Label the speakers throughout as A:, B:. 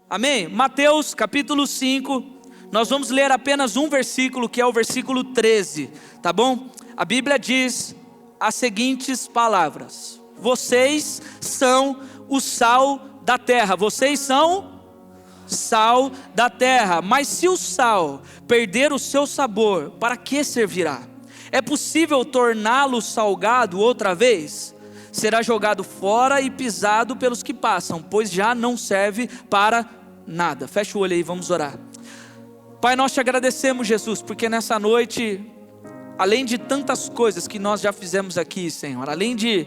A: Amém? Mateus capítulo 5, nós vamos ler apenas um versículo, que é o versículo 13, tá bom? A Bíblia diz as seguintes palavras: vocês são o sal da terra, vocês são sal da terra, mas se o sal perder o seu sabor, para que servirá? É possível torná-lo salgado outra vez? Será jogado fora e pisado pelos que passam, pois já não serve para nada. Fecha o olho aí, vamos orar. Pai, nós te agradecemos, Jesus, porque nessa noite, além de tantas coisas que nós já fizemos aqui, Senhor, além de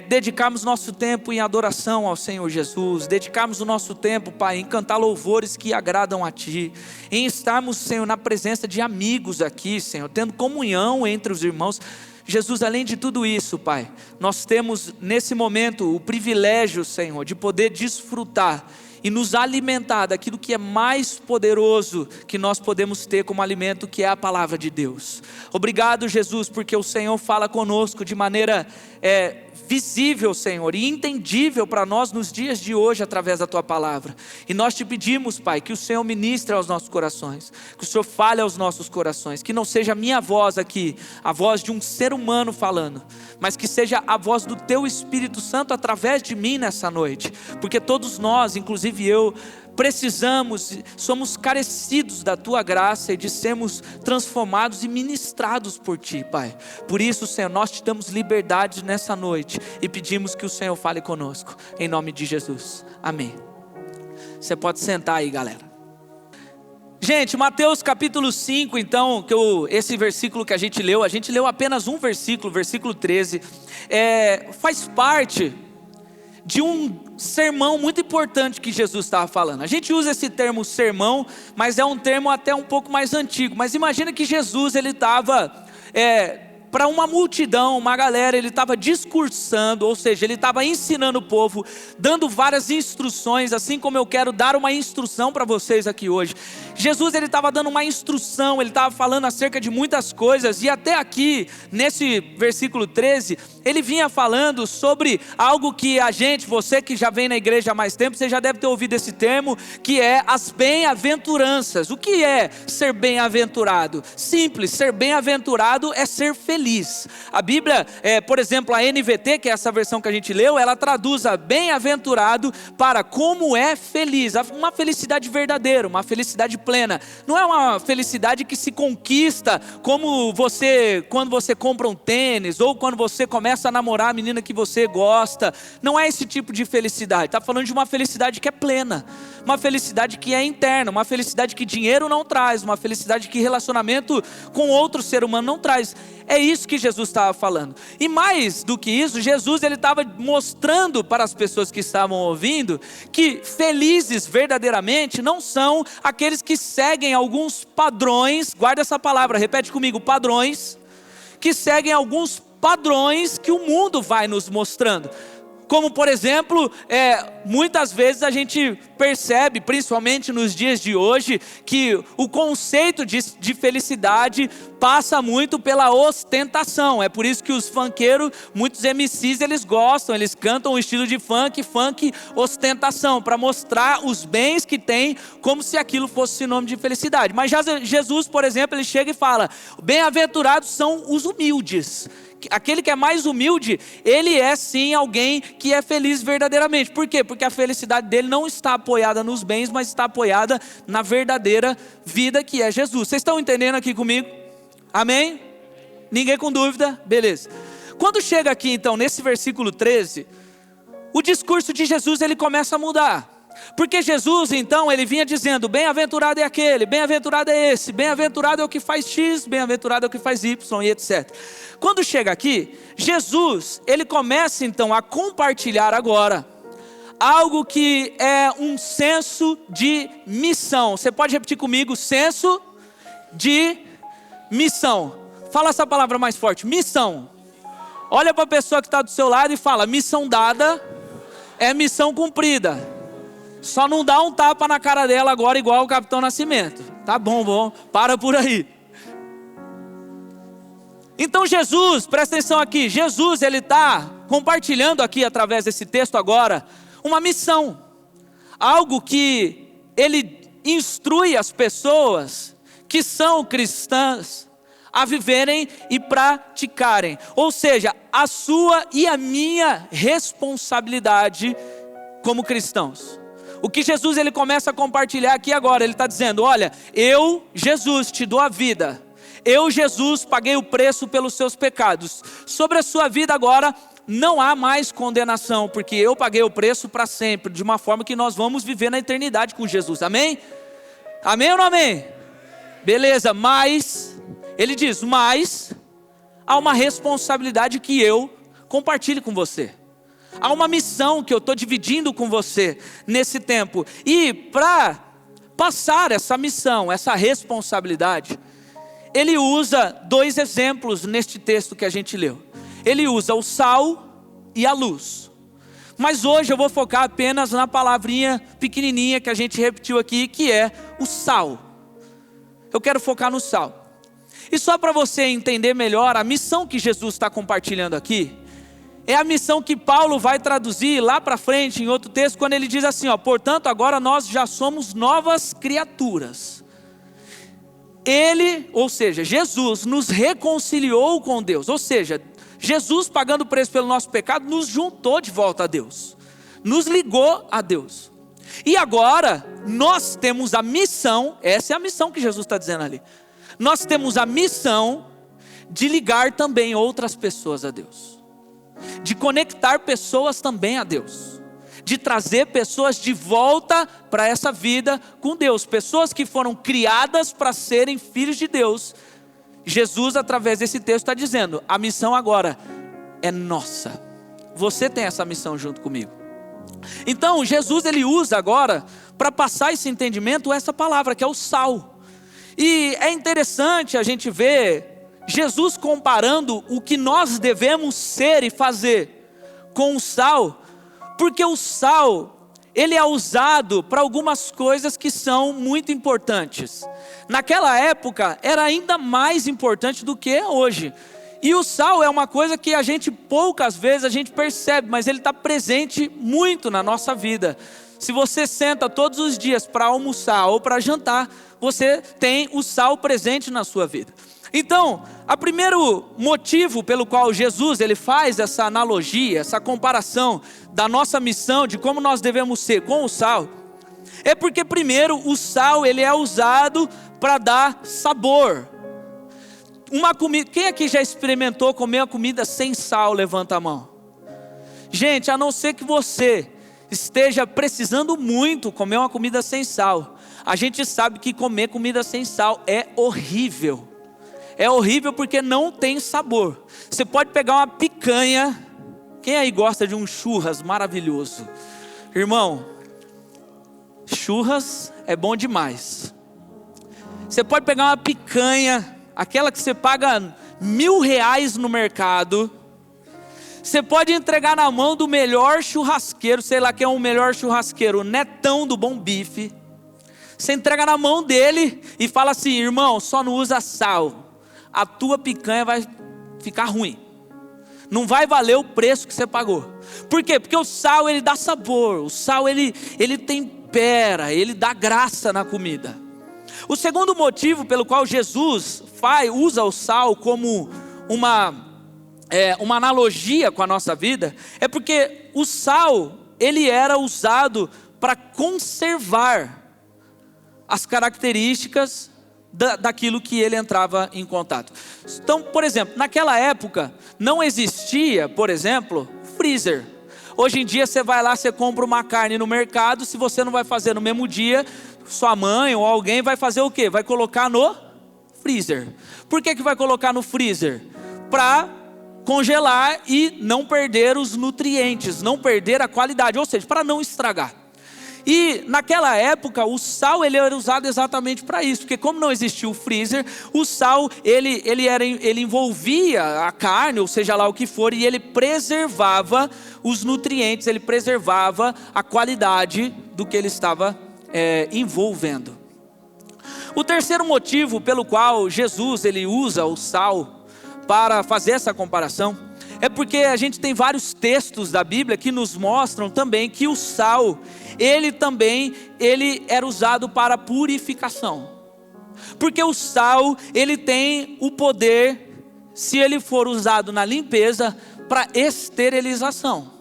A: dedicarmos nosso tempo em adoração ao Senhor Jesus, dedicarmos o nosso tempo, Pai, em cantar louvores que agradam a Ti, em estarmos, Senhor, na presença de amigos aqui, Senhor, tendo comunhão entre os irmãos. Jesus, além de tudo isso, Pai, nós temos nesse momento o privilégio, Senhor, de poder desfrutar e nos alimentar daquilo que é mais poderoso que nós podemos ter como alimento, que é a palavra de Deus. Obrigado, Jesus, porque o Senhor fala conosco de maneira visível, Senhor, e entendível para nós nos dias de hoje através da Tua palavra. E nós te pedimos, Pai, que o Senhor ministre aos nossos corações, que o Senhor fale aos nossos corações, que não seja a minha voz aqui, a voz de um ser humano falando, mas que seja a voz do Teu Espírito Santo através de mim nessa noite, porque todos nós, inclusive eu, precisamos, somos carecidos da Tua graça e de sermos transformados e ministrados por Ti, Pai. Por isso, Senhor, nós te damos liberdade nessa noite e pedimos que o Senhor fale conosco, em nome de Jesus, amém. Você pode sentar aí, galera. Gente, Mateus capítulo 5, então, esse versículo que a gente leu apenas um versículo, versículo 13, faz parte de um sermão muito importante que Jesus estava falando. A gente usa esse termo sermão, mas é um termo até um pouco mais antigo. Mas imagina que Jesus, ele estava para uma multidão, uma galera, ele estava discursando, ou seja, ele estava ensinando o povo, dando várias instruções, assim como eu quero dar uma instrução para vocês aqui hoje. Jesus, ele estava dando uma instrução, ele estava falando acerca de muitas coisas, e até aqui, nesse versículo 13, ele vinha falando sobre algo que você que já vem na igreja há mais tempo, você já deve ter ouvido esse termo, que é as bem-aventuranças. O que é ser bem-aventurado? Simples, ser bem-aventurado é ser feliz. A Bíblia, por exemplo, a NVT, que é essa versão que a gente leu, ela traduz a bem-aventurado para como é feliz, uma felicidade verdadeira, uma felicidade plena. Não é uma felicidade que se conquista como quando você compra um tênis, ou quando você começa a namorar a menina que você gosta. Não é esse tipo de felicidade. Está falando de uma felicidade que é plena, uma felicidade que é interna, uma felicidade que dinheiro não traz, uma felicidade que relacionamento com outro ser humano não traz. É isso que Jesus estava falando. E mais do que isso, Jesus, ele estava mostrando para as pessoas que estavam ouvindo que felizes verdadeiramente não são aqueles que seguem alguns padrões. Guarda essa palavra, repete comigo: padrões. Que seguem alguns padrões que o mundo vai nos mostrando. Como, por exemplo, muitas vezes a gente percebe, principalmente nos dias de hoje, que o conceito de felicidade passa muito pela ostentação. É por isso que os funkeiros, muitos MCs, eles gostam, eles cantam o estilo de funk ostentação, para mostrar os bens que tem, como se aquilo fosse sinônimo de felicidade. Mas Jesus, por exemplo, ele chega e fala: bem-aventurados são os humildes. Aquele que é mais humilde, ele é sim alguém que é feliz verdadeiramente. Por quê? Porque a felicidade dele não está apoiada nos bens, mas está apoiada na verdadeira vida que é Jesus. Vocês estão entendendo aqui comigo? Amém? Ninguém com dúvida? Beleza. Quando chega aqui então nesse versículo 13, o discurso de Jesus ele começa a mudar. Porque Jesus então, ele vinha dizendo: bem-aventurado é aquele, bem-aventurado é esse, bem-aventurado é o que faz X, bem-aventurado é o que faz Y e etc. Quando chega aqui, Jesus, ele começa então a compartilhar agora algo que é um senso de missão. Você pode repetir comigo: senso de missão. Fala essa palavra mais forte: missão. Olha para a pessoa que está do seu lado e fala: missão dada é missão cumprida. Só não dá um tapa na cara dela agora igual o Capitão Nascimento. Tá bom, para por aí. Então Jesus, presta atenção aqui, Jesus ele está compartilhando aqui através desse texto agora uma missão. algo que ele instrui as pessoas que são cristãs a viverem e praticarem. Ou seja, a sua e a minha responsabilidade como cristãos. O que Jesus ele começa a compartilhar aqui agora, ele está dizendo: olha, eu, Jesus, te dou a vida. Eu, Jesus, paguei o preço pelos seus pecados. Sobre a sua vida agora, não há mais condenação, porque eu paguei o preço para sempre, de uma forma que nós vamos viver na eternidade com Jesus. Amém? Amém ou não amém? Beleza, mas, ele diz, mas há uma responsabilidade que eu compartilho com você. Há uma missão que eu estou dividindo com você nesse tempo. E para passar essa missão, essa responsabilidade, ele usa dois exemplos neste texto que a gente leu. Ele usa o sal e a luz. Mas hoje eu vou focar apenas na palavrinha pequenininha que a gente repetiu aqui, que é o sal. Eu quero focar no sal. E só para você entender melhor, a missão que Jesus está compartilhando aqui, é a missão que Paulo vai traduzir lá para frente em outro texto, quando ele diz assim, ó: portanto agora nós já somos novas criaturas. Ele, ou seja, Jesus nos reconciliou com Deus, ou seja, Jesus pagando o preço pelo nosso pecado, nos juntou de volta a Deus, nos ligou a Deus. E agora, nós temos a missão, essa é a missão que Jesus está dizendo ali. Nós temos a missão de ligar também outras pessoas a Deus. De conectar pessoas também a Deus. De trazer pessoas de volta para essa vida com Deus. Pessoas que foram criadas para serem filhos de Deus. Jesus, através desse texto, está dizendo: a missão agora é nossa. Você tem essa missão junto comigo. Então, Jesus ele usa agora, para passar esse entendimento, essa palavra que é o sal. E é interessante a gente ver Jesus comparando o que nós devemos ser e fazer com o sal, porque o sal, ele é usado para algumas coisas que são muito importantes. Naquela época, era ainda mais importante do que hoje. E o sal é uma coisa que a gente poucas vezes a gente percebe, mas ele está presente muito na nossa vida. Se você senta todos os dias para almoçar ou para jantar, você tem o sal presente na sua vida. Então, o primeiro motivo pelo qual Jesus ele faz essa analogia, essa comparação da nossa missão, de como nós devemos ser com o sal, é porque primeiro o sal ele é usado para dar sabor. Uma comida, quem aqui já experimentou comer uma comida sem sal? Levanta a mão. Gente, a não ser que você esteja precisando muito comer uma comida sem sal, a gente sabe que comer comida sem sal é horrível. É horrível porque não tem sabor. Você pode pegar uma picanha. Quem aí gosta de um churras maravilhoso? Irmão, churras é bom demais. Você pode pegar uma picanha, aquela que você paga R$1.000 no mercado. Você pode entregar na mão do melhor churrasqueiro, sei lá quem é o melhor churrasqueiro, o Netão do Bom Bife. Você entrega na mão dele e fala assim: irmão, só não usa sal. A tua picanha vai ficar ruim. Não vai valer o preço que você pagou. Por quê? Porque o sal ele dá sabor. O sal ele tempera, ele dá graça na comida. O segundo motivo pelo qual Jesus usa o sal como uma analogia com a nossa vida, é porque o sal ele era usado para conservar as características daquilo que ele entrava em contato. Então, por exemplo, naquela época não existia, por exemplo, freezer. Hoje em dia você vai lá, você compra uma carne no mercado, se você não vai fazer no mesmo dia, sua mãe ou alguém vai fazer o quê? Vai colocar no freezer. Por que vai colocar no freezer? Para congelar e não perder os nutrientes, não perder a qualidade, ou seja, para não estragar. E naquela época o sal ele era usado exatamente para isso, porque como não existia o freezer, o sal ele envolvia a carne, ou seja lá o que for, e ele preservava os nutrientes, ele preservava a qualidade do que ele estava envolvendo. O terceiro motivo pelo qual Jesus ele usa o sal para fazer essa comparação É porque a gente tem vários textos da Bíblia que nos mostram também que o sal, ele era usado para purificação. Porque o sal, ele tem o poder, se ele for usado na limpeza, para esterilização.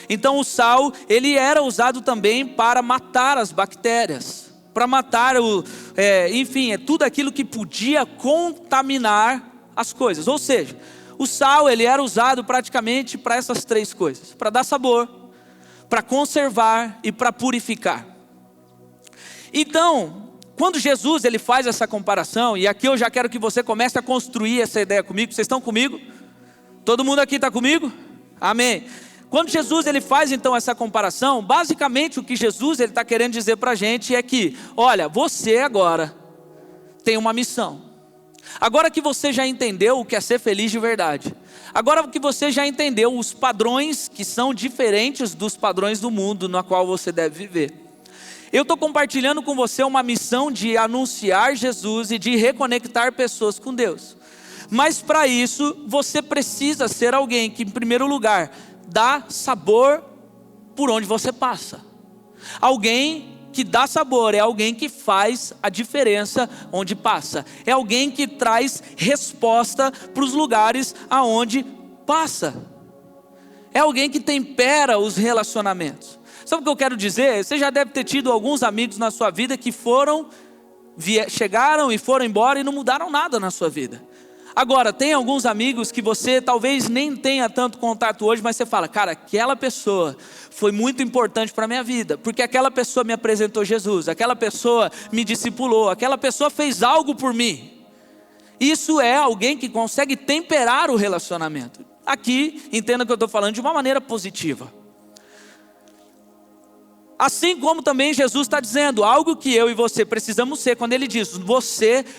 A: Então o sal, ele era usado também para matar as bactérias, para matar tudo aquilo que podia contaminar as coisas. Ou seja, o sal, ele era usado praticamente para essas três coisas: para dar sabor, para conservar e para purificar. Então, quando Jesus ele faz essa comparação, e aqui eu já quero que você comece a construir essa ideia comigo. Vocês estão comigo? Todo mundo aqui está comigo? Amém. Quando Jesus ele faz então essa comparação, basicamente o que Jesus ele está querendo dizer para a gente é que, olha, você agora tem uma missão. Agora que você já entendeu o que é ser feliz de verdade, agora que você já entendeu os padrões que são diferentes dos padrões do mundo no qual você deve viver, eu estou compartilhando com você uma missão de anunciar Jesus e de reconectar pessoas com Deus. Mas para isso, você precisa ser alguém que, em primeiro lugar, dá sabor por onde você passa. Alguém que dá sabor é alguém que faz a diferença onde passa. É alguém que traz resposta para os lugares aonde passa. É alguém que tempera os relacionamentos. Sabe o que eu quero dizer? Você já deve ter tido alguns amigos na sua vida que chegaram e foram embora e não mudaram nada na sua vida. Agora, tem alguns amigos que você talvez nem tenha tanto contato hoje, mas você fala, cara, aquela pessoa foi muito importante para a minha vida, porque aquela pessoa me apresentou Jesus, aquela pessoa me discipulou, aquela pessoa fez algo por mim. Isso é alguém que consegue temperar o relacionamento. Aqui, entenda que eu estou falando de uma maneira positiva. Assim como também Jesus está dizendo, algo que eu e você precisamos ser, quando ele diz,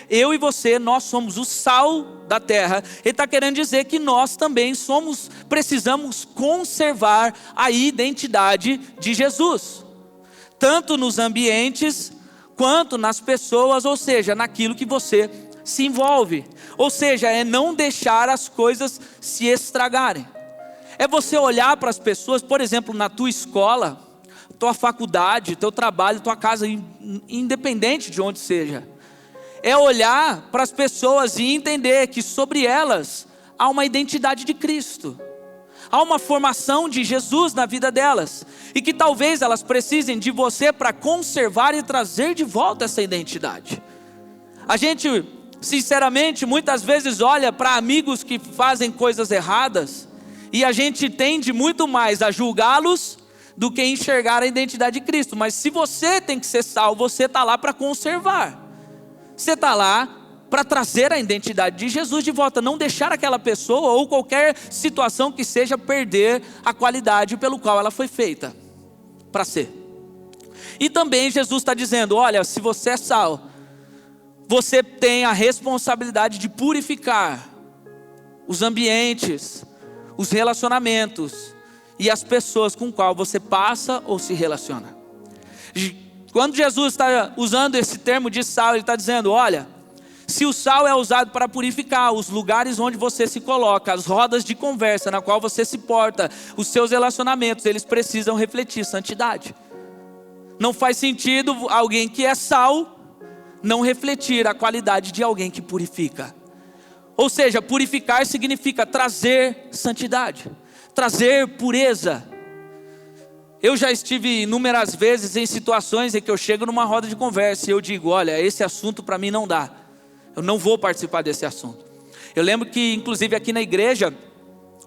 A: eu e você, nós somos o sal da terra. Ele está querendo dizer que nós também precisamos conservar a identidade de Jesus. Tanto nos ambientes, quanto nas pessoas, ou seja, naquilo que você se envolve. Ou seja, é não deixar as coisas se estragarem. É você olhar para as pessoas, por exemplo, na tua escola, tua faculdade, teu trabalho, tua casa, independente de onde seja. É olhar para as pessoas e entender que sobre elas há uma identidade de Cristo. Há uma formação de Jesus na vida delas. E que talvez elas precisem de você para conservar e trazer de volta essa identidade. A gente, sinceramente, muitas vezes olha para amigos que fazem coisas erradas e a gente tende muito mais a julgá-los do que enxergar a identidade de Cristo. Mas se você tem que ser salvo, você está lá para conservar. Você está lá para trazer a identidade de Jesus de volta. Não deixar aquela pessoa ou qualquer situação que seja perder a qualidade pelo qual ela foi feita para ser. E também Jesus está dizendo, olha, se você é sal, você tem a responsabilidade de purificar os ambientes, os relacionamentos e as pessoas com qual você passa ou se relaciona. Quando Jesus está usando esse termo de sal, ele está dizendo, olha, se o sal é usado para purificar os lugares onde você se coloca, as rodas de conversa na qual você se porta, os seus relacionamentos, eles precisam refletir santidade. Não faz sentido alguém que é sal não refletir a qualidade de alguém que purifica. Ou seja, purificar significa trazer santidade, trazer pureza. Eu já estive inúmeras vezes em situações em que eu chego numa roda de conversa e eu digo, olha, esse assunto para mim não dá. Eu não vou participar desse assunto. Eu lembro que, inclusive aqui na igreja,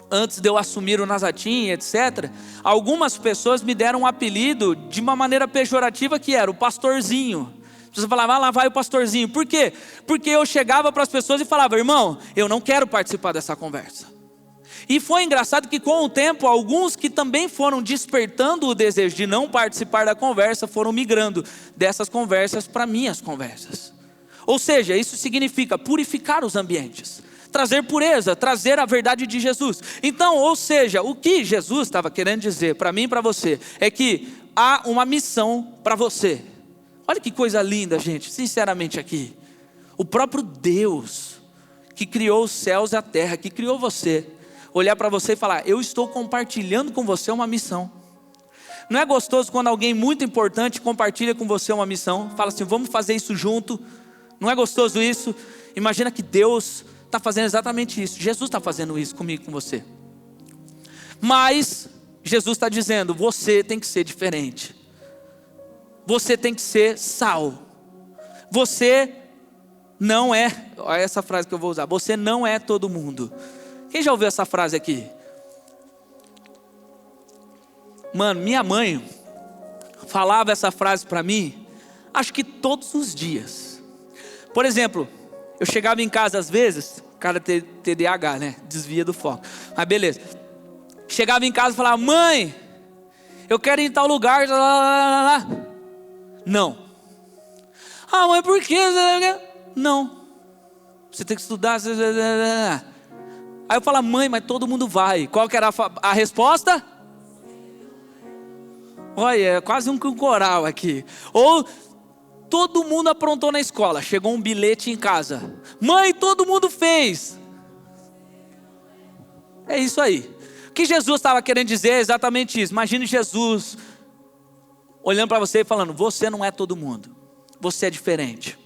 A: antes de eu assumir o Nazatim, etc., algumas pessoas me deram um apelido de uma maneira pejorativa que era o pastorzinho. Você falava, lá vai o pastorzinho. Por quê? Porque eu chegava para as pessoas e falava, irmão, eu não quero participar dessa conversa. E foi engraçado que com o tempo, alguns que também foram despertando o desejo de não participar da conversa, foram migrando dessas conversas para minhas conversas. Ou seja, isso significa purificar os ambientes, trazer pureza, trazer a verdade de Jesus. Então, ou seja, o que Jesus estava querendo dizer para mim e para você, é que há uma missão para você. Olha que coisa linda, gente, sinceramente aqui. O próprio Deus, que criou os céus e a terra, que criou você, olhar para você e falar: eu estou compartilhando com você uma missão. Não é gostoso quando alguém muito importante compartilha com você uma missão? Fala assim: vamos fazer isso junto. Não é gostoso isso? Imagina que Deus está fazendo exatamente isso. Jesus está fazendo isso comigo e com você. Mas Jesus está dizendo: você tem que ser diferente. Você tem que ser sal. Você não é, olha essa frase que eu vou usar: você não é todo mundo. Quem já ouviu essa frase aqui? Mano, minha mãe falava essa frase para mim, acho que todos os dias. Por exemplo, eu chegava em casa às vezes, cara TDAH, né? Desvia do foco. Mas beleza. Chegava em casa e falava: mãe, eu quero ir em tal lugar. Não. Ah, mãe, por quê? Não. Você tem que estudar. Aí eu falava: mãe, mas todo mundo vai. Qual que era a resposta? Olha, é quase um coral aqui. Ou todo mundo aprontou na escola. Chegou um bilhete em casa: mãe, todo mundo fez. É isso aí. O que Jesus estava querendo dizer é exatamente isso. Imagine Jesus olhando para você e falando: você não é todo mundo. Você é diferente.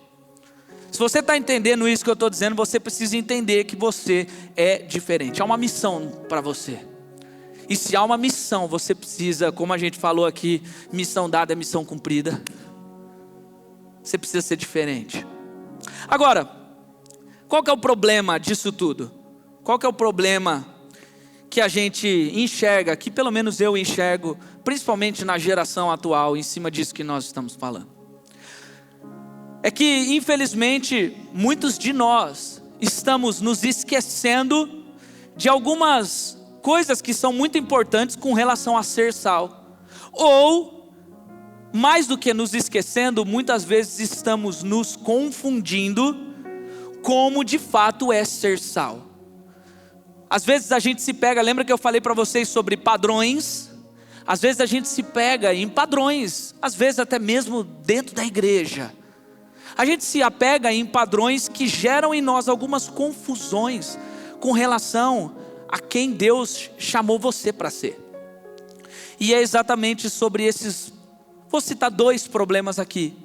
A: Se você está entendendo isso que eu estou dizendo, você precisa entender que você é diferente. Há uma missão para você. E se há uma missão, você precisa, como a gente falou aqui, missão dada é missão cumprida. Você precisa ser diferente. Agora, qual que é o problema disso tudo? Qual que é o problema que a gente enxerga, que pelo menos eu enxergo, principalmente na geração atual, em cima disso que nós estamos falando? É que, infelizmente, muitos de nós estamos nos esquecendo de algumas coisas que são muito importantes com relação a ser sal. Ou, mais do que nos esquecendo, muitas vezes estamos nos confundindo como de fato é ser sal. Às vezes a gente se pega, lembra que eu falei para vocês sobre padrões? Às vezes a gente se pega em padrões, às vezes até mesmo dentro da igreja. A gente se apega em padrões que geram em nós algumas confusões com relação a quem Deus chamou você para ser. E é exatamente sobre esses, vou citar 2 problemas aqui,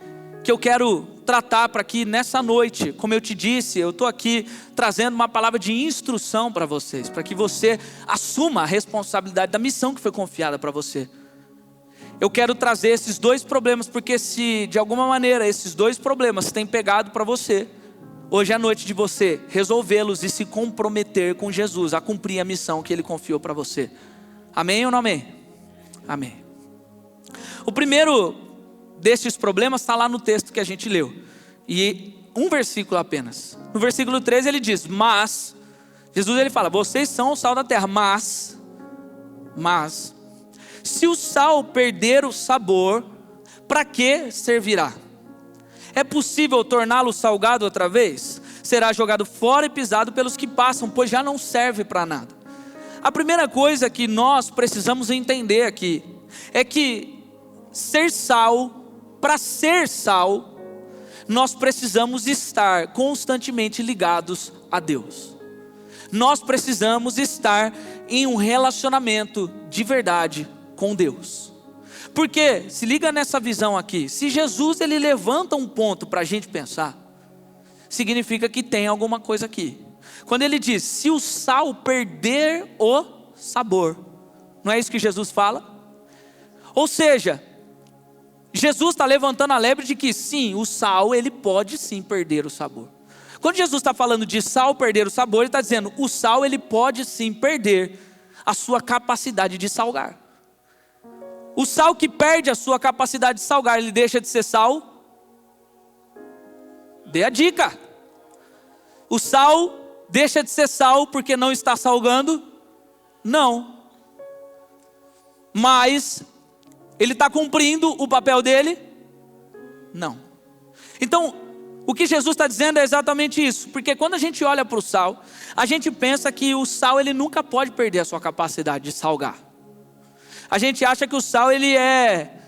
A: que eu quero tratar para que nessa noite, como eu te disse, eu estou aqui trazendo uma palavra de instrução para vocês, para que você assuma a responsabilidade da missão que foi confiada para você. Eu quero trazer esses 2 problemas, porque se de alguma maneira esses 2 problemas têm pegado para você, hoje é a noite de você resolvê-los e se comprometer com Jesus a cumprir a missão que Ele confiou para você. Amém ou não amém? Amém. O primeiro destes problemas está lá no texto que a gente leu. E um versículo apenas. No versículo 13 ele diz: mas, Jesus ele fala: vocês são o sal da terra, mas, se o sal perder o sabor, para que servirá? É possível torná-lo salgado outra vez? Será jogado fora e pisado pelos que passam, pois já não serve para nada. A primeira coisa que nós precisamos entender aqui é que ser sal, para ser sal, nós precisamos estar constantemente ligados a Deus. Nós precisamos estar em um relacionamento de verdade com Deus. Porque, se liga nessa visão aqui, se Jesus ele levanta um ponto para a gente pensar, significa que tem alguma coisa aqui. Quando ele diz: se o sal perder o sabor, não é isso que Jesus fala? Ou seja, Jesus está levantando a lebre de que sim, o sal ele pode sim perder o sabor. Quando Jesus está falando de sal perder o sabor, ele está dizendo: o sal ele pode sim perder a sua capacidade de salgar. O sal que perde a sua capacidade de salgar, ele deixa de ser sal? Dê a dica. O sal deixa de ser sal porque não está salgando? Não. Mas ele está cumprindo o papel dele? Não. Então, o que Jesus está dizendo é exatamente isso. Porque quando a gente olha para o sal, a gente pensa que o sal ele nunca pode perder a sua capacidade de salgar. A gente acha que o sal ele é,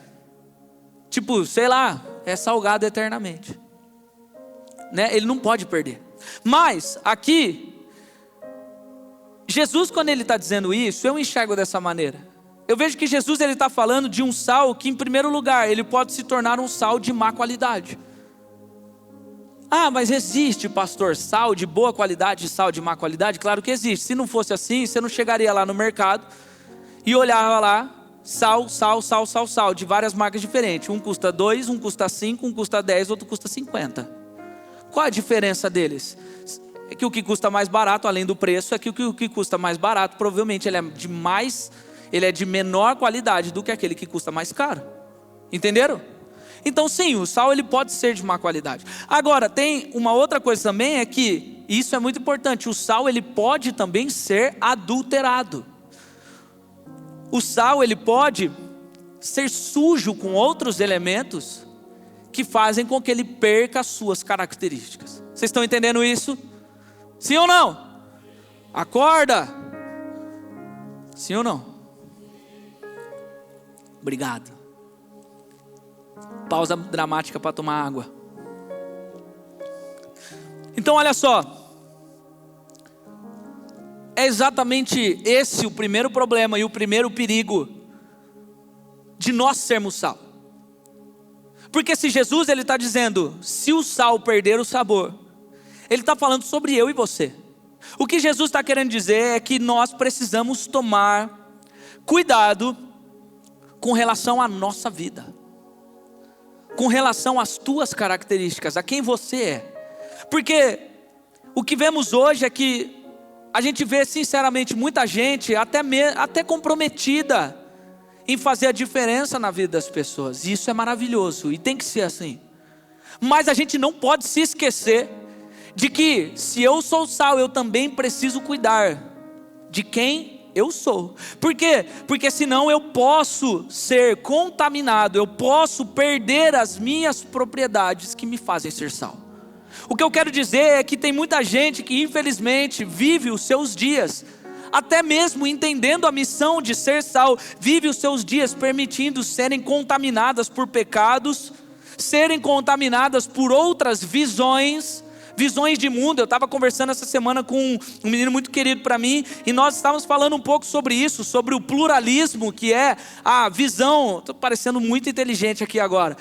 A: tipo, sei lá, é salgado eternamente, né? Ele não pode perder. Mas aqui, Jesus, quando ele está dizendo isso, eu enxergo dessa maneira. Eu vejo que Jesus está falando de um sal que, em primeiro lugar, ele pode se tornar um sal de má qualidade. Ah, mas existe, pastor, sal de boa qualidade e sal de má qualidade? Claro que existe. Se não fosse assim, você não chegaria lá no mercado e olhava lá, sal, de várias marcas diferentes. Um custa 2, um custa 5, um custa 10, outro custa 50. Qual a diferença deles? É que o que custa mais barato, além do preço, é que o que custa mais barato, provavelmente ele é de menor qualidade do que aquele que custa mais caro. Entenderam? Então sim, o sal ele pode ser de má qualidade. Agora, tem uma outra coisa também, é que, isso é muito importante, o sal ele pode também ser adulterado. O sal ele pode ser sujo com outros elementos que fazem com que ele perca as suas características. Vocês estão entendendo isso? Sim ou não? Acorda! Sim ou não? Obrigado. Pausa dramática para tomar água. Então olha só. É exatamente esse o primeiro problema e o primeiro perigo de nós sermos sal. Porque se Jesus ele está dizendo, se o sal perder o sabor, ele está falando sobre eu e você. O que Jesus está querendo dizer é que nós precisamos tomar cuidado com relação à nossa vida, com relação às tuas características, a quem você é. Porque o que vemos hoje é que a gente vê sinceramente muita gente até comprometida em fazer a diferença na vida das pessoas. E isso é maravilhoso e tem que ser assim. Mas a gente não pode se esquecer de que se eu sou sal, eu também preciso cuidar de quem eu sou. Por quê? Porque senão eu posso ser contaminado, eu posso perder as minhas propriedades que me fazem ser sal. O que eu quero dizer é que tem muita gente que infelizmente vive os seus dias, até mesmo entendendo a missão de ser sal, vive os seus dias permitindo serem contaminadas por pecados, serem contaminadas por outras visões de mundo. Eu estava conversando essa semana com um menino muito querido para mim, e nós estávamos falando um pouco sobre isso, sobre o pluralismo, que é a visão, estou parecendo muito inteligente aqui agora,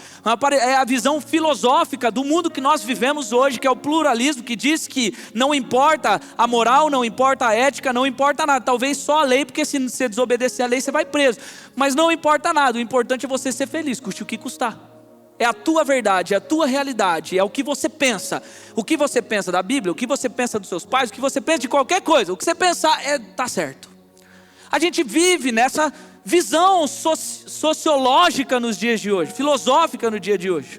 A: é a visão filosófica do mundo que nós vivemos hoje, que é o pluralismo, que diz que não importa a moral, não importa a ética, não importa nada, talvez só a lei, porque se você desobedecer a lei você vai preso, mas não importa nada, o importante é você ser feliz, custe o que custar. É a tua verdade, é a tua realidade, é o que você pensa. O que você pensa da Bíblia, o que você pensa dos seus pais, o que você pensa de qualquer coisa. O que você pensar tá certo. A gente vive nessa visão sociológica nos dias de hoje, filosófica no dia de hoje.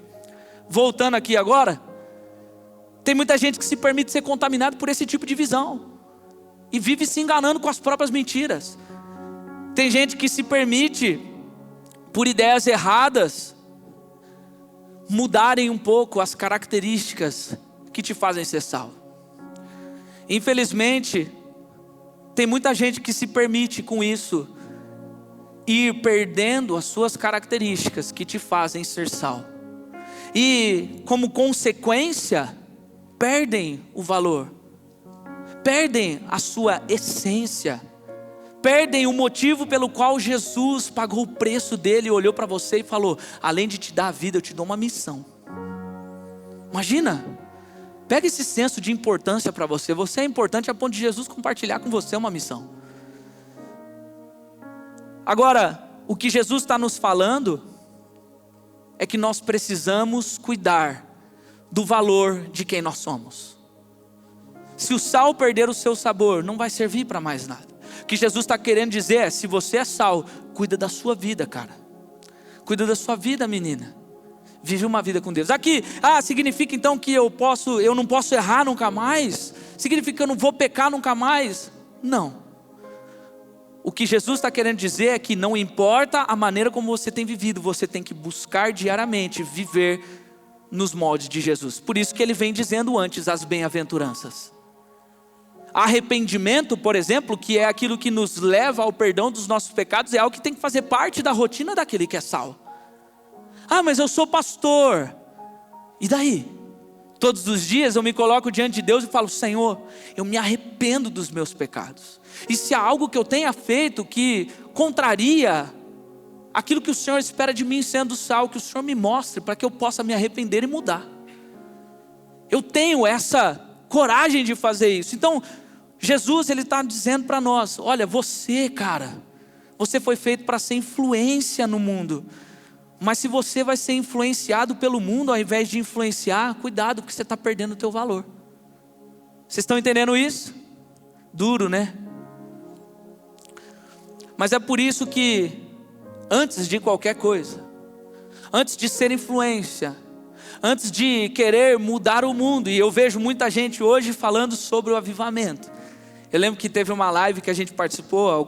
A: Voltando aqui agora, tem muita gente que se permite ser contaminado por esse tipo de visão. E vive se enganando com as próprias mentiras. Tem gente que se permite, por ideias erradas, mudarem um pouco as características que te fazem ser sal. Infelizmente, tem muita gente que se permite com isso ir perdendo as suas características que te fazem ser sal. E como consequência, perdem o valor, perdem a sua essência, perdem o motivo pelo qual Jesus pagou o preço dele, olhou para você e falou, além de te dar a vida, eu te dou uma missão. Imagina, pega esse senso de importância para você. Você é importante a ponto de Jesus compartilhar com você uma missão. Agora, o que Jesus está nos falando é que nós precisamos cuidar do valor de quem nós somos. Se o sal perder o seu sabor, não vai servir para mais nada. O que Jesus está querendo dizer é, se você é sal, cuida da sua vida, cara. Cuida da sua vida, menina. Vive uma vida com Deus. Aqui, significa então que eu não posso errar nunca mais? Significa que eu não vou pecar nunca mais? Não. O que Jesus está querendo dizer é que não importa a maneira como você tem vivido, você tem que buscar diariamente viver nos moldes de Jesus. Por isso que ele vem dizendo antes as bem-aventuranças. Arrependimento, por exemplo, que é aquilo que nos leva ao perdão dos nossos pecados, é algo que tem que fazer parte da rotina daquele que é sal. Mas eu sou pastor. E daí? Todos os dias eu me coloco diante de Deus e falo: Senhor, eu me arrependo dos meus pecados. E se há algo que eu tenha feito que contraria aquilo que o Senhor espera de mim sendo sal, que o Senhor me mostre para que eu possa me arrepender e mudar. Eu tenho essa coragem de fazer isso. Então, Jesus, Ele está dizendo para nós: olha, você, cara, você foi feito para ser influência no mundo. Mas se você vai ser influenciado pelo mundo ao invés de influenciar, cuidado, porque você está perdendo o teu valor. Vocês estão entendendo isso? Duro, né? Mas é por isso que, antes de qualquer coisa, antes de ser influência, antes de querer mudar o mundo, e eu vejo muita gente hoje falando sobre o avivamento. Eu lembro que teve uma live que a gente participou,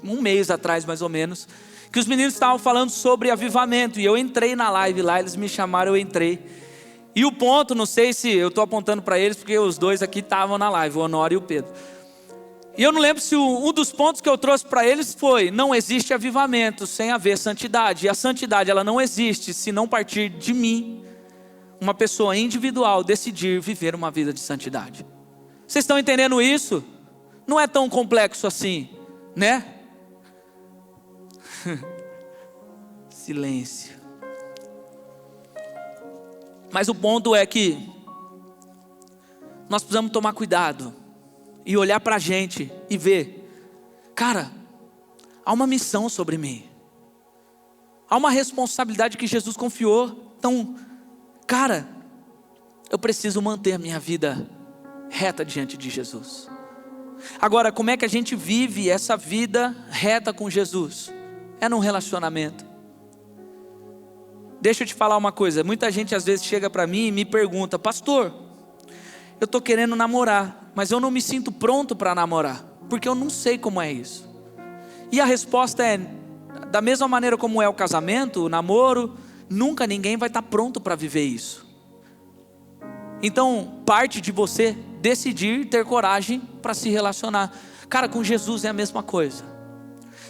A: um mês atrás mais ou menos, que os meninos estavam falando sobre avivamento, e eu entrei na live lá, eles me chamaram, eu entrei. E o ponto, não sei se eu estou apontando para eles, porque os dois aqui estavam na live, o Honório e o Pedro. E eu não lembro se um dos pontos que eu trouxe para eles foi: não existe avivamento sem haver santidade. E a santidade, ela não existe se não partir de mim, uma pessoa individual, decidir viver uma vida de santidade. Vocês estão entendendo isso? Não é tão complexo assim, né? Silêncio. Mas o ponto é que nós precisamos tomar cuidado e olhar para a gente e ver: cara, há uma missão sobre mim, há uma responsabilidade que Jesus confiou. Então, cara, eu preciso manter a minha vida reta diante de Jesus. Agora, como é que a gente vive essa vida reta com Jesus? É num relacionamento. Deixa eu te falar uma coisa, muita gente às vezes chega para mim e me pergunta: pastor, eu estou querendo namorar, mas eu não me sinto pronto para namorar, porque eu não sei como é isso. E a resposta é: da mesma maneira como é o casamento, o namoro, nunca ninguém vai estar pronto para viver isso. Então, parte de você decidir ter coragem para se relacionar. Cara, com Jesus é a mesma coisa.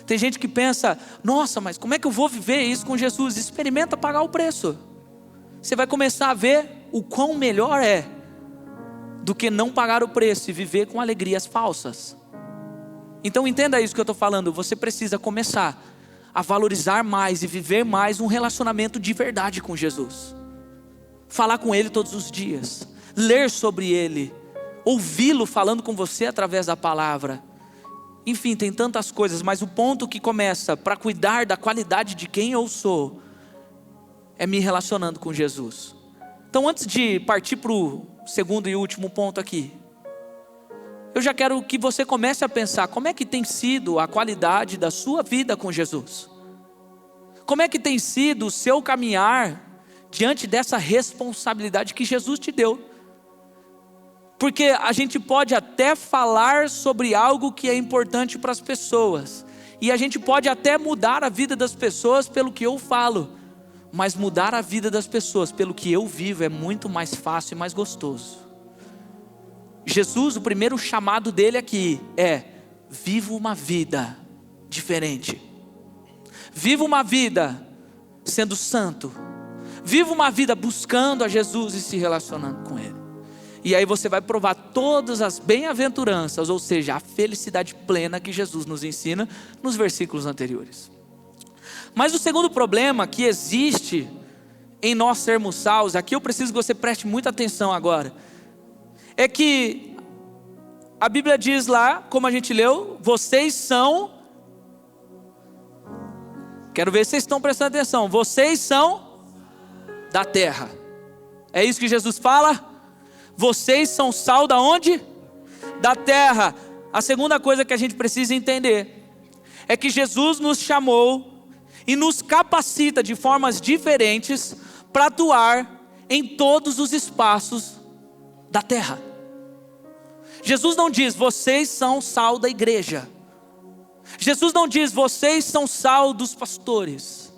A: Tem gente que pensa: nossa, mas como é que eu vou viver isso com Jesus? Experimenta pagar o preço. Você vai começar a ver o quão melhor é do que não pagar o preço e viver com alegrias falsas. Então entenda isso que eu estou falando. Você precisa começar a valorizar mais e viver mais um relacionamento de verdade com Jesus. Falar com Ele todos os dias, ler sobre Ele, ouvi-lo falando com você através da palavra. Enfim, tem tantas coisas, mas o ponto que começa para cuidar da qualidade de quem eu sou é me relacionando com Jesus. Então, antes de partir para o segundo e último ponto aqui, eu já quero que você comece a pensar: como é que tem sido a qualidade da sua vida com Jesus? Como é que tem sido o seu caminhar diante dessa responsabilidade que Jesus te deu? Porque a gente pode até falar sobre algo que é importante para as pessoas, e a gente pode até mudar a vida das pessoas pelo que eu falo, mas mudar a vida das pessoas pelo que eu vivo é muito mais fácil e mais gostoso. Jesus, o primeiro chamado dele aqui é: viva uma vida diferente, viva uma vida sendo santo, viva uma vida buscando a Jesus e se relacionando com Ele. E aí você vai provar todas as bem-aventuranças, ou seja, a felicidade plena que Jesus nos ensina nos versículos anteriores. Mas o segundo problema que existe em nós sermos salvos, aqui eu preciso que você preste muita atenção agora, é que a Bíblia diz lá, como a gente leu, vocês são, quero ver se vocês estão prestando atenção, vocês são da terra. É isso que Jesus fala? Vocês são sal da onde? Da terra. A segunda coisa que a gente precisa entender é que Jesus nos chamou e nos capacita de formas diferentes para atuar em todos os espaços da terra. Jesus não diz: vocês são sal da igreja. Jesus não diz: vocês são sal dos pastores.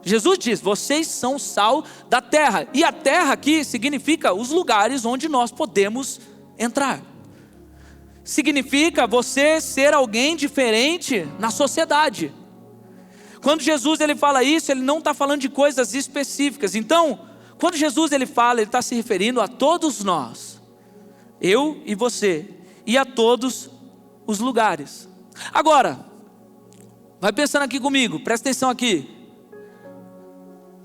A: Jesus diz: vocês são sal da terra. E a terra aqui significa os lugares onde nós podemos entrar. Significa você ser alguém diferente na sociedade. Quando Jesus ele fala isso, ele não está falando de coisas específicas. Então, Quando Jesus ele fala, ele está se referindo a todos nós, eu e você, e a todos os lugares. Agora, vai pensando aqui comigo, presta atenção aqui.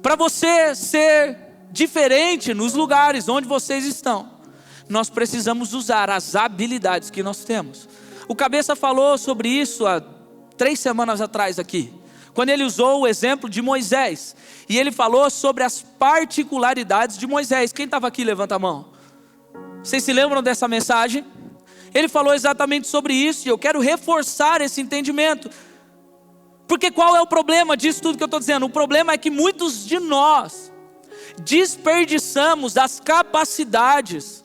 A: Para você ser diferente nos lugares onde vocês estão, nós precisamos usar as habilidades que nós temos. O Cabeça falou sobre isso há 3 semanas atrás aqui, quando ele usou o exemplo de Moisés, e ele falou sobre as particularidades de Moisés. Quem estava aqui, levanta a mão. Vocês se lembram dessa mensagem? Ele falou exatamente sobre isso, e eu quero reforçar esse entendimento. Porque qual é o problema disso tudo que eu estou dizendo? O problema é que muitos de nós desperdiçamos as capacidades,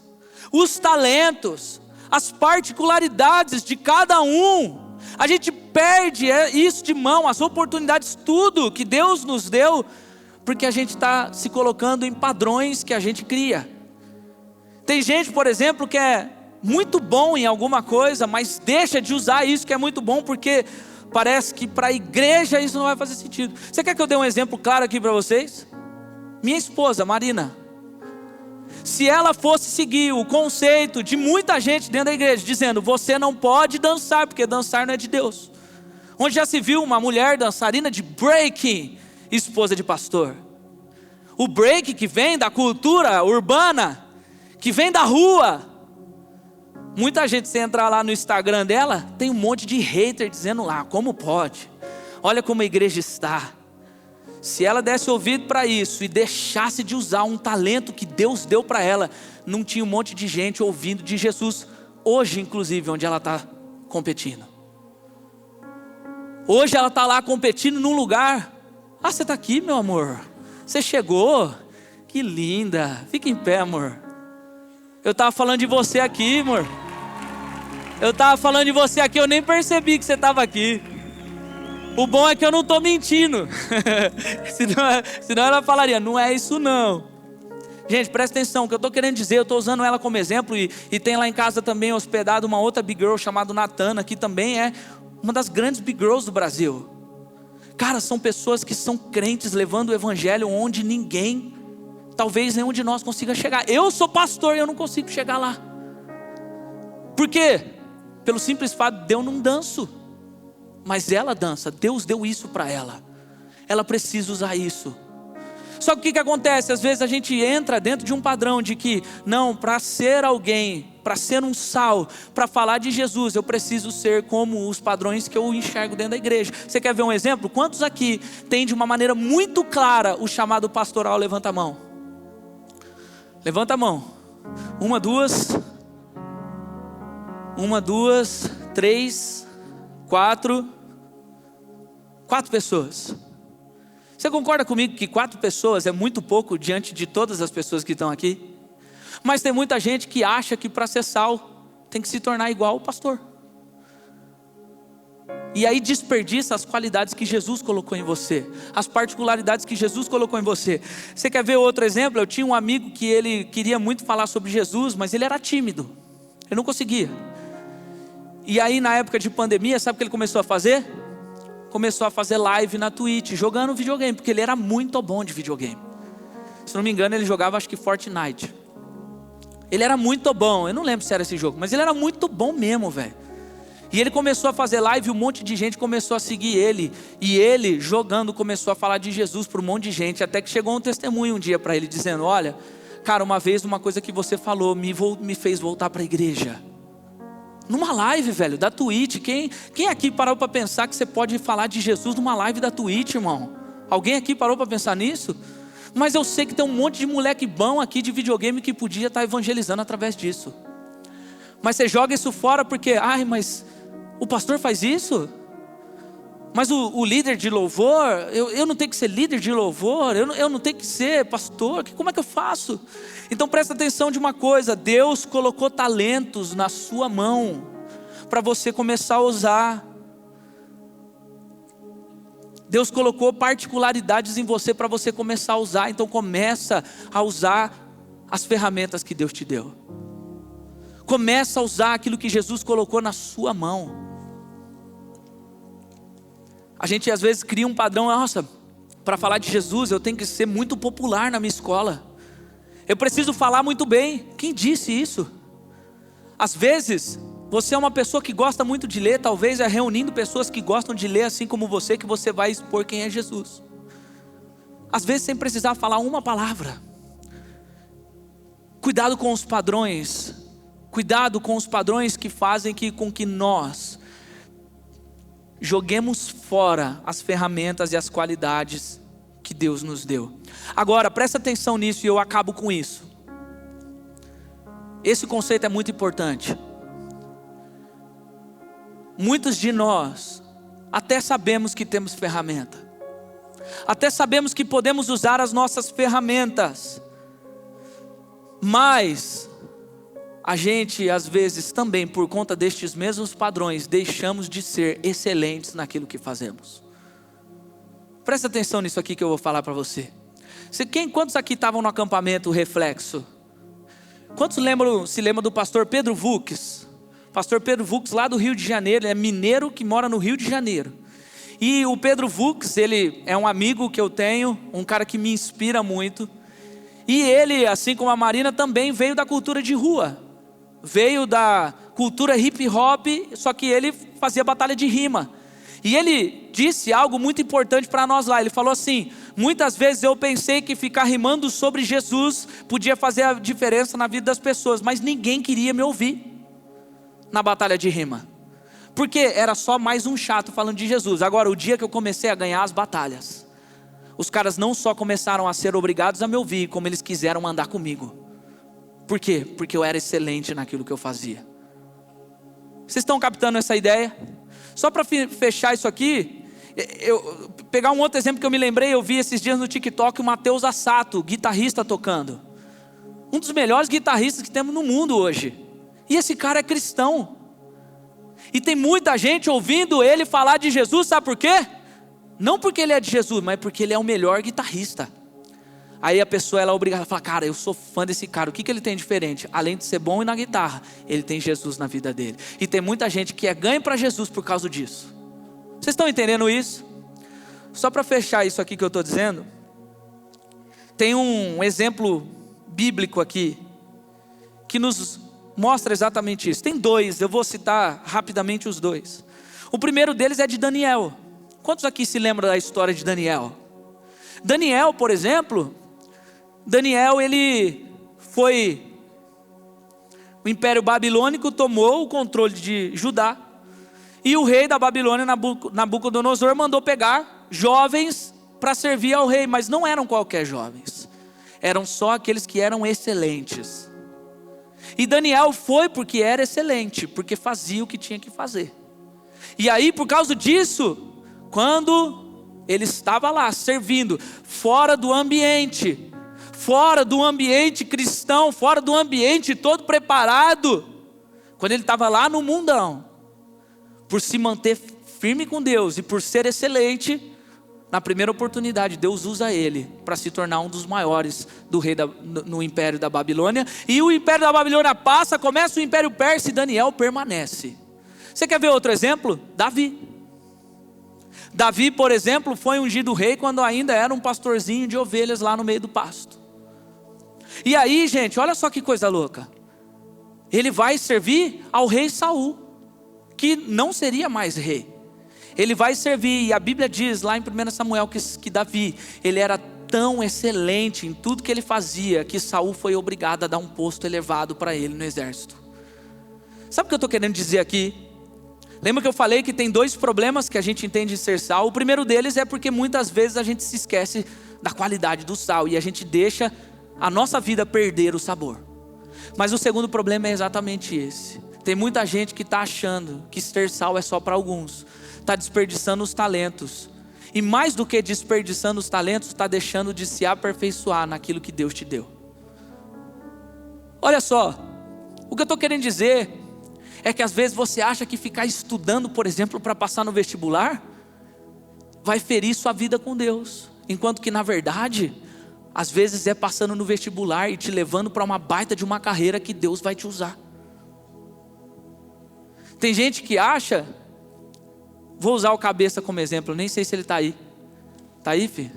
A: os talentos, as particularidades de cada um. A gente perde isso de mão, as oportunidades, tudo que Deus nos deu, porque a gente está se colocando em padrões que a gente cria. Tem gente, por exemplo, que é muito bom em alguma coisa, mas deixa de usar isso que é muito bom, porque parece que para a igreja isso não vai fazer sentido. Você quer que eu dê um exemplo claro aqui para vocês? Minha esposa, Marina, se ela fosse seguir o conceito de muita gente dentro da igreja, dizendo, você não pode dançar, porque dançar não é de Deus. Onde já se viu uma mulher dançarina de breaking, esposa de pastor? O break que vem da cultura urbana, que vem da rua. Muita gente, se entrar lá no Instagram dela, tem um monte de hater dizendo lá, como pode? Olha como a igreja está. Se ela desse ouvido para isso e deixasse de usar um talento que Deus deu para ela, não tinha um monte de gente ouvindo de Jesus, hoje inclusive, onde ela está competindo. Hoje ela está lá competindo num lugar. Ah, você está aqui, meu amor? Você chegou? Que linda, fica em pé, amor. Eu estava falando de você aqui, amor. Eu estava falando de você aqui, eu nem percebi que você estava aqui. O bom é que eu não estou mentindo. senão ela falaria, não é isso não. Gente, presta atenção, o que eu estou querendo dizer, eu estou usando ela como exemplo, e tem lá em casa também hospedado uma outra big girl chamada Natana, que também é uma das grandes big girls do Brasil. Cara, são pessoas que são crentes, levando o evangelho onde ninguém, talvez nenhum de nós consiga chegar. Eu sou pastor e eu não consigo chegar lá. Por quê? Pelo simples fato de eu não danço. Mas ela dança, Deus deu isso para ela. Ela precisa usar isso. Só que o que acontece? Às vezes a gente entra dentro de um padrão de que, não, para ser alguém, para ser um sal, para falar de Jesus, eu preciso ser como os padrões que eu enxergo dentro da igreja. Você quer ver um exemplo? Quantos aqui têm de uma maneira muito clara o chamado pastoral? Levanta a mão. Levanta a mão. 1, 2. 1, 2, 3, 4. 4 pessoas. Você concorda comigo que 4 pessoas é muito pouco diante de todas as pessoas que estão aqui? Mas tem muita gente que acha que para ser sal tem que se tornar igual o pastor. E aí desperdiça as qualidades que Jesus colocou em você, as particularidades que Jesus colocou em você. Você quer ver outro exemplo? Eu tinha um amigo que ele queria muito falar sobre Jesus, mas ele era tímido, ele não conseguia. E aí na época de pandemia, sabe o que ele começou a fazer? Começou a fazer live na Twitch, jogando videogame, porque ele era muito bom de videogame. Se não me engano, ele jogava acho que Fortnite. Ele era muito bom, eu não lembro se era esse jogo, mas ele era muito bom mesmo, velho. E ele começou a fazer live e um monte de gente começou a seguir ele. E ele, jogando, começou a falar de Jesus para um monte de gente. Até que chegou um testemunho um dia para ele, dizendo, olha, cara, uma vez uma coisa que você falou me fez voltar para a igreja. Numa live, velho, da Twitch. Quem aqui parou para pensar que você pode falar de Jesus numa live da Twitch, irmão? Alguém aqui parou para pensar nisso? Mas eu sei que tem um monte de moleque bom aqui de videogame que podia estar evangelizando através disso. Mas você joga isso fora porque, ai, mas o pastor faz isso? Mas o líder de louvor, eu não tenho que ser líder de louvor, eu não tenho que ser pastor, como é que eu faço? Então presta atenção de uma coisa, Deus colocou talentos na sua mão, para você começar a usar. Deus colocou particularidades em você, para você começar a usar, então começa a usar as ferramentas que Deus te deu. Começa a usar aquilo que Jesus colocou na sua mão. A gente às vezes cria um padrão, nossa, para falar de Jesus eu tenho que ser muito popular na minha escola. Eu preciso falar muito bem. Quem disse isso? Às vezes, você é uma pessoa que gosta muito de ler, talvez é reunindo pessoas que gostam de ler assim como você, que você vai expor quem é Jesus. Às vezes sem precisar falar uma palavra. Cuidado com os padrões. Cuidado com os padrões que fazem com que nós joguemos fora as ferramentas e as qualidades que Deus nos deu. Agora, presta atenção nisso e eu acabo com isso. Esse conceito é muito importante. Muitos de nós até sabemos que temos ferramenta. Até sabemos que podemos usar as nossas ferramentas. Mas a gente às vezes também, por conta destes mesmos padrões, deixamos de ser excelentes naquilo que fazemos. Presta atenção nisso aqui que eu vou falar para você. Quantos aqui estavam no acampamento Reflexo? Quantos se lembram do pastor Pedro Vux? Pastor Pedro Vux lá do Rio de Janeiro, ele é mineiro que mora no Rio de Janeiro. E o Pedro Vux, ele é um amigo que eu tenho, um cara que me inspira muito. E ele, assim como a Marina, também veio da cultura de rua. Veio da cultura hip hop, só que ele fazia batalha de rima. E ele disse algo muito importante para nós lá. Ele falou assim: muitas vezes eu pensei que ficar rimando sobre Jesus podia fazer a diferença na vida das pessoas, mas ninguém queria me ouvir na batalha de rima, porque era só mais um chato falando de Jesus. Agora, o dia que eu comecei a ganhar as batalhas, os caras não só começaram a ser obrigados a me ouvir, como eles quiseram andar comigo. Por quê? Porque eu era excelente naquilo que eu fazia. Vocês estão captando essa ideia? Só para fechar isso aqui, eu pegar um outro exemplo que eu me lembrei, eu vi esses dias no TikTok o Mateus Assato, guitarrista, tocando. Um dos melhores guitarristas que temos no mundo hoje. E esse cara é cristão. E tem muita gente ouvindo ele falar de Jesus, sabe por quê? Não porque ele é de Jesus, mas porque ele é o melhor guitarrista. Aí a pessoa ela é obrigada a falar: cara, eu sou fã desse cara, o que ele tem diferente? Além de ser bom na guitarra, ele tem Jesus na vida dele. E tem muita gente que é ganho para Jesus por causa disso. Vocês estão entendendo isso? Só para fechar isso aqui que eu estou dizendo, tem um exemplo bíblico aqui, que nos mostra exatamente isso. Tem dois, eu vou citar rapidamente os dois. O primeiro deles é de Daniel. Quantos aqui se lembram da história de Daniel? Daniel, por exemplo, ele foi... O Império Babilônico tomou o controle de Judá. E o rei da Babilônia, Nabucodonosor, mandou pegar jovens para servir ao rei. Mas não eram qualquer jovens. Eram só aqueles que eram excelentes. E Daniel foi porque era excelente, porque fazia o que tinha que fazer. E aí, por causa disso, quando ele estava lá servindo, fora do ambiente cristão, fora do ambiente todo preparado, quando ele estava lá no mundão, por se manter firme com Deus e por ser excelente, na primeira oportunidade Deus usa ele para se tornar um dos maiores do rei no Império da Babilônia. E o Império da Babilônia passa, começa o Império Persa e Daniel permanece. Você quer ver outro exemplo? Davi, por exemplo, foi ungido rei quando ainda era um pastorzinho de ovelhas lá no meio do pasto. E aí, gente, olha só que coisa louca. Ele vai servir ao rei Saul, que não seria mais rei. Ele vai servir, e a Bíblia diz lá em 1 Samuel que Davi, ele era tão excelente em tudo que ele fazia, que Saul foi obrigado a dar um posto elevado para ele no exército. Sabe o que eu estou querendo dizer aqui? Lembra que eu falei que tem dois problemas que a gente entende de ser sal? O primeiro deles é porque muitas vezes a gente se esquece da qualidade do sal e a gente deixa a nossa vida perder o sabor. Mas o segundo problema é exatamente esse. Tem muita gente que está achando que ser sal é só para alguns. Está desperdiçando os talentos. E mais do que desperdiçando os talentos, está deixando de se aperfeiçoar naquilo que Deus te deu. Olha só, o que eu estou querendo dizer é que às vezes você acha que ficar estudando, por exemplo, para passar no vestibular, vai ferir sua vida com Deus. Enquanto que na verdade, às vezes é passando no vestibular e te levando para uma baita de uma carreira que Deus vai te usar. Tem gente que acha, vou usar o Cabeça como exemplo, nem sei se ele está aí. Está aí, filho?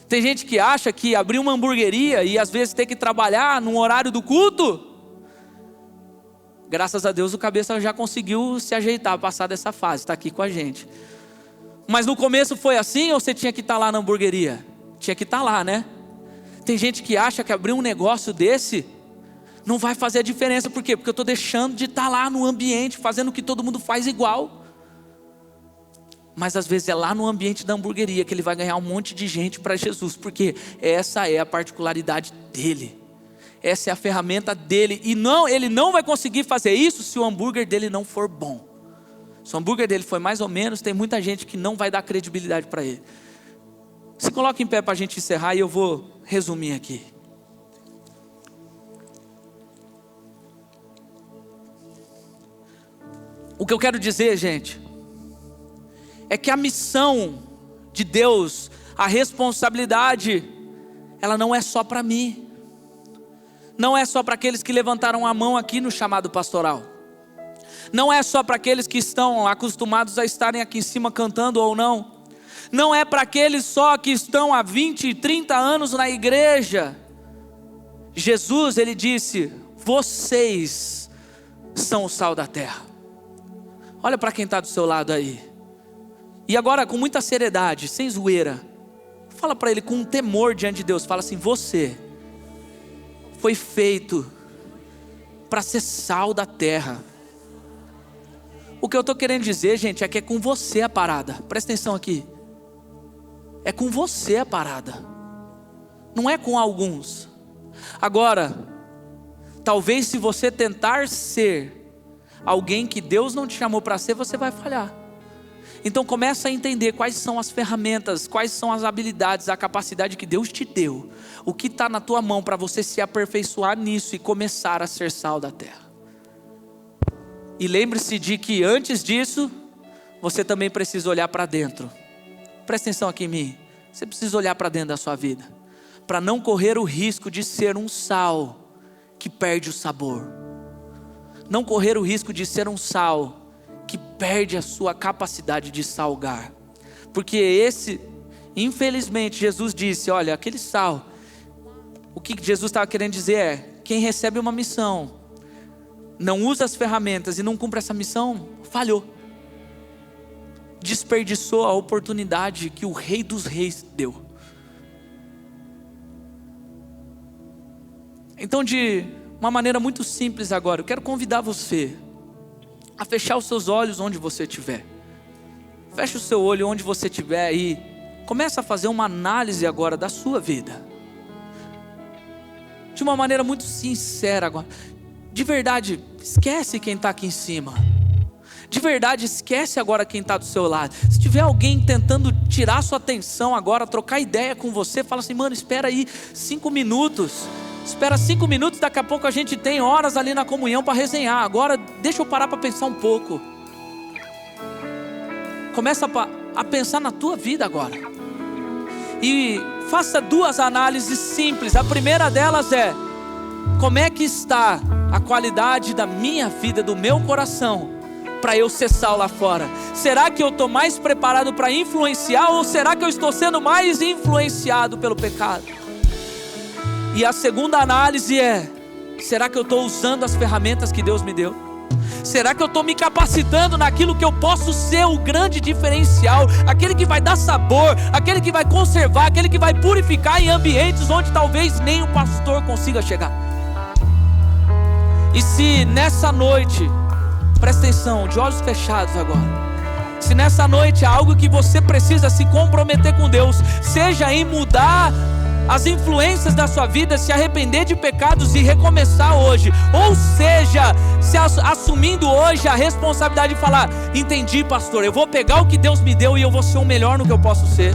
A: Tem gente que acha que abrir uma hamburgueria e às vezes ter que trabalhar no horário do culto, graças a Deus o cabeça já conseguiu se ajeitar, passar dessa fase, está aqui com a gente. Mas no começo foi assim ou você tinha que estar lá na hamburgueria? Tinha que estar lá, né? Tem gente que acha que abrir um negócio desse não vai fazer a diferença. Por quê? Porque eu estou deixando de estar lá no ambiente, fazendo o que todo mundo faz igual. Mas às vezes é lá no ambiente da hamburgueria que ele vai ganhar um monte de gente para Jesus. Porque essa é a particularidade dele. Essa é a ferramenta dele. E não, ele não vai conseguir fazer isso se o hambúrguer dele não for bom. Se o hambúrguer dele foi mais ou menos, tem muita gente que não vai dar credibilidade para ele. Se coloca em pé para a gente encerrar e eu vou resumir aqui. O que eu quero dizer, gente, é que a missão de Deus, a responsabilidade, ela não é só para mim. Não é só para aqueles que levantaram a mão aqui no chamado pastoral. Não é só para aqueles que estão acostumados a estarem aqui em cima cantando ou não. Não é para aqueles só que estão há 20, 30 anos na igreja. Jesus, ele disse: vocês são o sal da terra. Olha para quem está do seu lado aí. E agora com muita seriedade, sem zoeira, fala para ele com um temor diante de Deus. Fala assim: você foi feito para ser sal da terra. O que eu estou querendo dizer, gente, é que é com você a parada. Presta atenção aqui. É com você a parada. Não é com alguns. Agora, talvez se você tentar ser alguém que Deus não te chamou para ser, você vai falhar. Então começa a entender quais são as ferramentas, quais são as habilidades, a capacidade que Deus te deu. O que está na tua mão para você se aperfeiçoar nisso e começar a ser sal da terra. E lembre-se de que antes disso, você também precisa olhar para dentro. Presta atenção aqui em mim. Você precisa olhar para dentro da sua vida, para não correr o risco de ser um sal que perde o sabor. Não correr o risco de ser um sal que perde a sua capacidade de salgar. Porque infelizmente, Jesus disse, olha, aquele sal, o que Jesus estava querendo dizer é, quem recebe uma missão, não usa as ferramentas e não cumpre essa missão, falhou. Desperdiçou a oportunidade que o Rei dos Reis deu. Então, de uma maneira muito simples agora, eu quero convidar você a fechar os seus olhos onde você estiver. Feche o seu olho onde você estiver e começa a fazer uma análise agora da sua vida. De uma maneira muito sincera agora. De verdade, esquece quem está aqui em cima. De verdade, esquece agora quem está do seu lado. Se tiver alguém tentando tirar sua atenção agora, trocar ideia com você, fala assim, mano, espera aí 5 minutos. Espera 5 minutos, daqui a pouco a gente tem horas ali na comunhão para resenhar. Agora, deixa eu parar para pensar um pouco. Começa a pensar na tua vida agora. E faça 2 análises simples. A primeira delas é, como é que está a qualidade da minha vida, do meu coração, para eu ser sal lá fora? Será que eu estou mais preparado para influenciar, ou será que eu estou sendo mais influenciado pelo pecado? E a segunda análise é, será que eu estou usando as ferramentas que Deus me deu? Será que eu estou me capacitando naquilo que eu posso ser o grande diferencial, aquele que vai dar sabor, aquele que vai conservar, aquele que vai purificar em ambientes onde talvez nem o pastor consiga chegar? E se nessa noite, presta atenção, de olhos fechados agora, se nessa noite há algo que você precisa se comprometer com Deus, seja em mudar as influências da sua vida, se arrepender de pecados e recomeçar hoje, ou seja, se assumindo hoje a responsabilidade de falar, entendi, pastor, eu vou pegar o que Deus me deu e eu vou ser o melhor no que eu posso ser.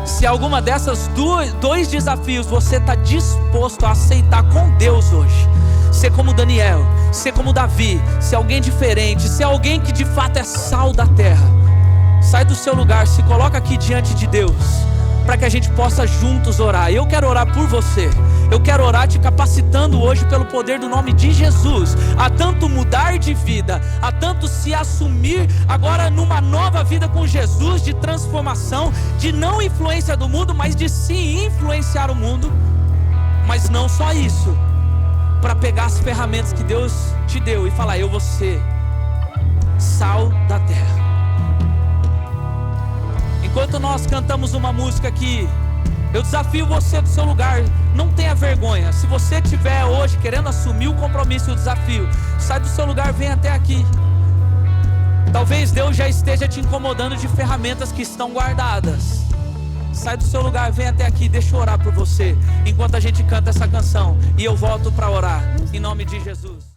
A: Se alguma dessas 2 desafios você está disposto a aceitar com Deus hoje, ser como Daniel, ser como Davi, ser alguém diferente, ser alguém que de fato é sal da terra, sai do seu lugar, se coloca aqui diante de Deus, para que a gente possa juntos orar. Eu quero orar por você, Eu quero orar te capacitando hoje pelo poder do nome de Jesus, a tanto mudar de vida, a tanto se assumir agora numa nova vida com Jesus, de transformação, de não influência do mundo, mas de sim influenciar o mundo. Mas não só isso, para pegar as ferramentas que Deus te deu e falar: eu vou ser sal da terra. Enquanto nós cantamos uma música aqui, eu desafio você do seu lugar, não tenha vergonha. Se você estiver hoje querendo assumir o compromisso e o desafio, sai do seu lugar, vem até aqui. Talvez Deus já esteja te incomodando de ferramentas que estão guardadas. Sai do seu lugar, vem até aqui, deixa eu orar por você, enquanto a gente canta essa canção, e eu volto para orar, em nome de Jesus.